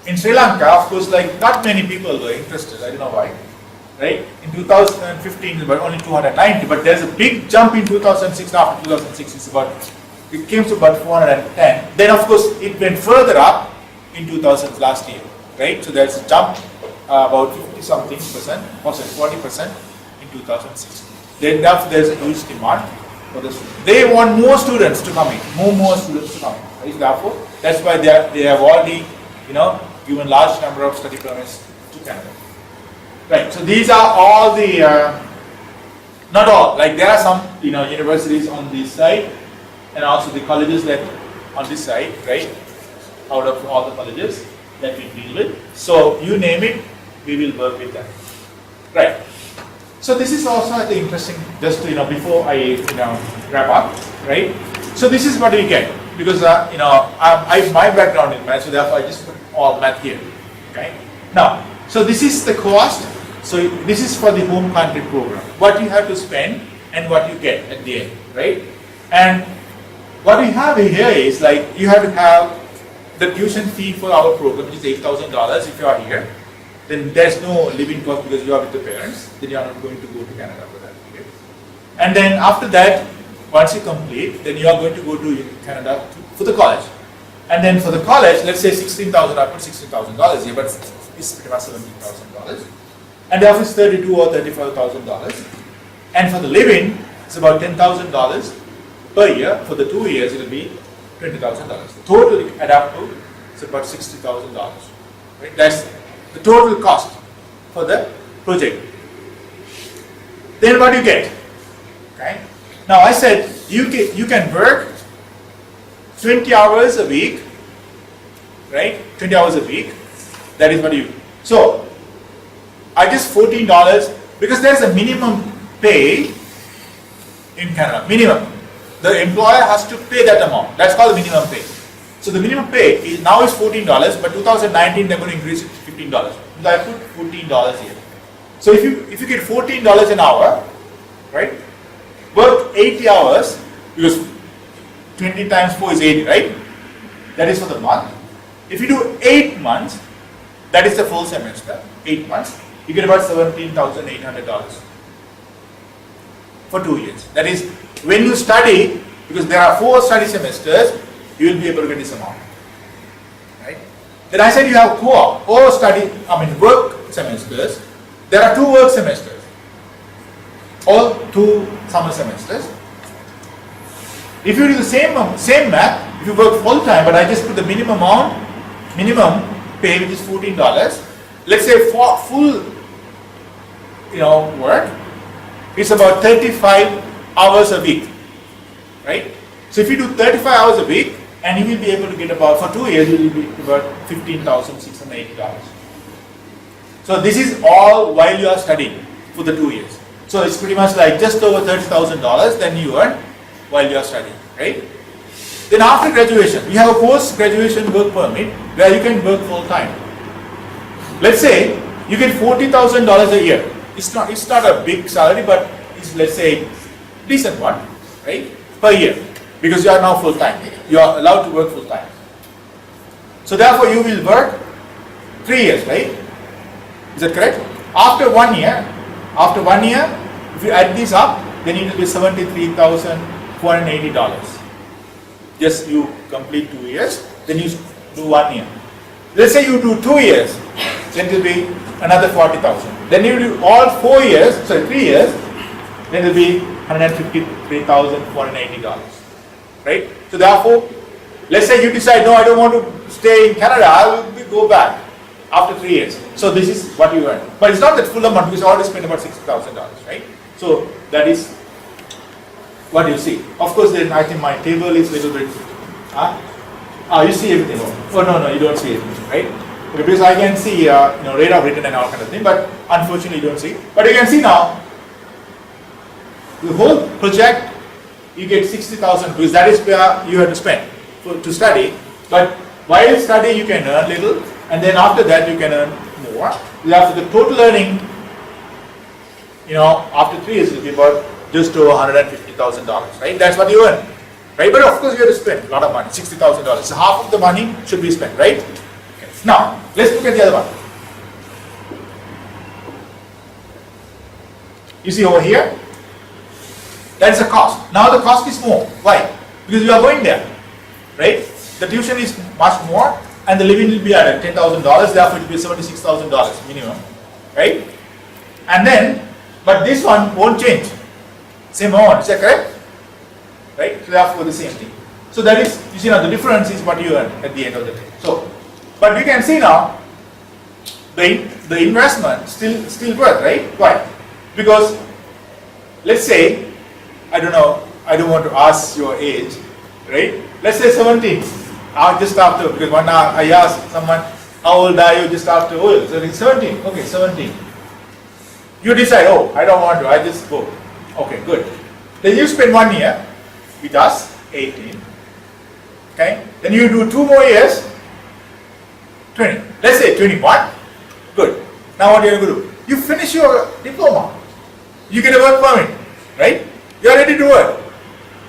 in Sri Lanka, of course, like not many people were interested. I don't know why. Right? In 2015, about only 290, but there's a big jump in 2006. After 2006, it came to about 410. Then, of course, it went further up in 2000 last year. Right? So there's a jump about 50 something percent, or 40% in 2006. Then there's a huge demand for the students. They want more students to come in, more students to come in. Right? Therefore, that's why they have already, given large number of study permits to Canada. Right. So these are all the, not all. Like there are some, universities on this side, and also the colleges that on this side, right? Out of all the colleges that we deal with. So you name it, we will work with them. Right. So this is also I think interesting. Just before I wrap up, right? So this is what we get because my background in math, so therefore I just put all math here. Okay. Now, so this is the cost. So this is for the home country program. What you have to spend and what you get at the end, right? And what we have here is like you have to have the tuition fee for our program, which is $8,000 if you are here. Then there's no living cost because you are with the parents. Then you are not going to go to Canada for that period. And then after that, once you complete, then you are going to go to Canada for the college. And then for the college, let's say $16,000. I put $16,000 here, but it's pretty much $17,000. And the office $32,000 or $35,000. And for the living, it's about $10,000 per year. For the 2 years, it will be $20,000. The total add up to is about $60,000. Right? That's the total cost for the project. Then what do you get? Okay. Now I said you can work 20 hours a week, right? 20 hours a week. That is what you. So I just $14 because there's a minimum pay in Canada. Minimum. The employer has to pay that amount. That's called the minimum pay. So the minimum pay now is $14, but 2019 they're going to increase it to $15. So I put $14 here. So if you get $14 an hour, right? Work 80 hours because 20 times 4 is 80, right? That is for the month. If you do 8 months, that is the full semester. 8 months. You get about $17,800 for 2 years. That is, when you study, because there are 4 study semesters, you will be able to get this amount. Right? Then I said you have co-op or work semesters. There are 2 work semesters or 2 summer semesters. If you do the same math, if you work full time, but I just put the minimum pay, which is $14. Let's say for full work, it's about 35 hours a week, right? So if you do 35 hours a week, and you will be able to get about, for 2 years, you will be about $15,680. So this is all while you are studying for the 2 years. So it's pretty much like just over $30,000 then you earn while you are studying, right? Then after graduation, you have a post-graduation work permit where you can work full time. Let's say you get $40,000 a year. It's not a big salary, but it's, let's say, decent one, right? Per year, because you are now full time. You are allowed to work full time. So therefore, you will work 3 years, right? Is that correct? After 1 year, if you add this up, then it will be $73,480. Just you complete 2 years, then you do 1 year. Let's say you do 2 years, then it will be another $40,000. Then you do all 3 years, then it will be $153,480. Right? So therefore, let's say you decide, no, I don't want to stay in Canada, I will go back after 3 years. So this is what you earn. But it's not that full amount because you already spent about $60,000, right? So that is what you see. Of course, then I think my table is a little bit, you see everything. Oh no, you don't see everything, right? Okay, because I can see, rate of return and all kind of thing, but unfortunately you don't see. But you can see now, the whole project, you get 60,000 because that is where you have to spend to study. But while studying, you can earn little, and then after that, you can earn more. After the total earning, after 3 years, it will be about just over $150,000, right? That's what you earn, right? But of course, you have to spend a lot of money, $60,000. So half of the money should be spent, right? Okay. Now, Let's look at the other one. You see over here? That is a cost. Now the cost is more. Why? Because you are going there, right? The tuition is much more, and the living will be at $10,000. Therefore, it will be $76,000 minimum, right? And then, but this one won't change. Same amount. Is that correct? Right? So therefore, the same thing. So that is, you see now, the difference is what you earn at the end of the day. So, but you can see now, the investment still worth, right? Why? Because let's say, I don't know, I don't want to ask your age, right? Let's say 17. Just after, because one hour I asked someone, how old are you just after oil? So it's 17. Okay, 17. You decide, oh, I don't want to, I just go. Okay, good. Then you spend 1 year with us, 18. Okay? Then you do 2 more years, 20. Let's say 21. Good. Now what are you going to do? You finish your diploma. You get a work permit, right? You are ready to work.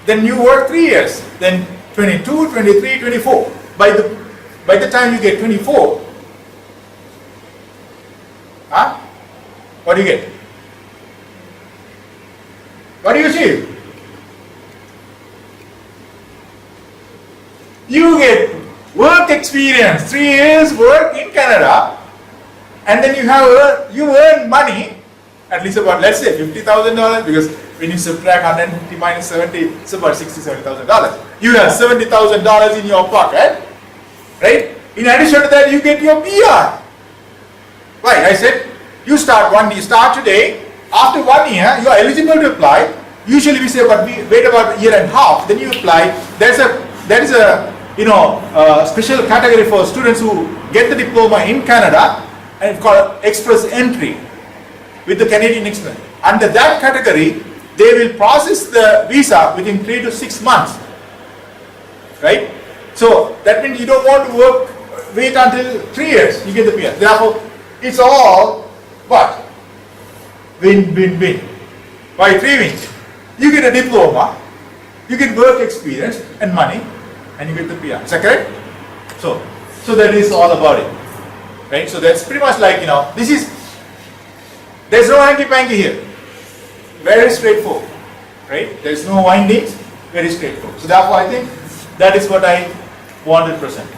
Then you work 3 years. Then 22, 23, 24. By the time you get 24, what do you get? What do you achieve? You get work experience, 3 years work in Canada, and then you earn money, at least about, let's say, $50,000, because when you subtract 150 minus 70, it's about $67,000. You have $70,000 in your pocket, right? In addition to that, you get your PR. Right? I said, you start today. After 1 year, you are eligible to apply. Usually we say, but we wait about a year and a half. Then you apply. There is a special category for students who get the diploma in Canada, and it's called express entry with the Canadian Express. Under that category, they will process the visa within 3 to 6 months. Right? So that means you don't want to wait until 3 years, you get the PR. Therefore, it's all what? Win, win, win. Why 3 wins? You get a diploma, you get work experience and money, and you get the PR. Is that correct? So that is all about it. Right? So that's pretty much like, there's no hanky-panky here. Very straightforward. Right? There's no windings, very straightforward. So therefore I think that is what I wanted to present.